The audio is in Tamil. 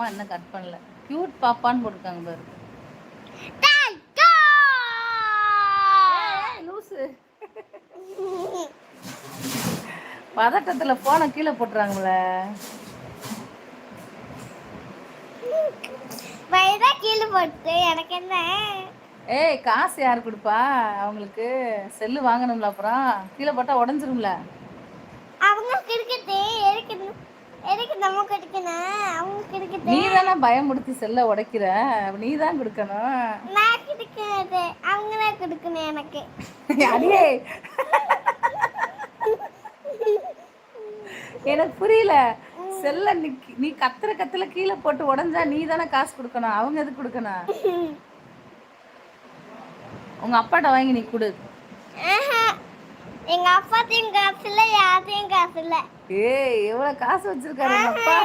அம்மா இன்னும் கட் பண்ணல. கியூட் பாப்பான்னு போட்டிருக்காங்க பாரு. லூசு பதட்டத்துல போன கீழே போட்டுறாங்களே. கீழே போட்டு எனக்கு என்ன? ஏய் காசு யாரு கொடுப்பா? அவங்களுக்கு செல்லு வாங்கணும்ல, அப்புறம் கீழே போட்டா உடஞ்சிரும்ல. அவங்க கிரிக்கெட் எதுக்கு நம்ம கிடைக்கணும்? அவங்க கிரிக்கெட் நீ தானே பயமுடுத்தி செல்ல உடைக்கிற, நீ தான் கொடுக்கணும். நான் கிடைக்காது, அவங்க தான் கொடுக்கணும் எனக்கு. அடியே எனக்கு புரியல. செல்ல நீ கத்துல கீழே போட்டு உடஞ்சா நீ தானே காசு கொடுக்கணும், அவங்க எதுக்கு கொடுக்கணும்? உங்க அப்பாட்ட வாங்கி நீ கொடு. எங்க அப்பாத்தையும் காசு இல்ல, யார்ட்டையும் காசு இல்ல. ஏய் எவ்வளவு காசு வச்சிருக்காரு உங்க அப்பா?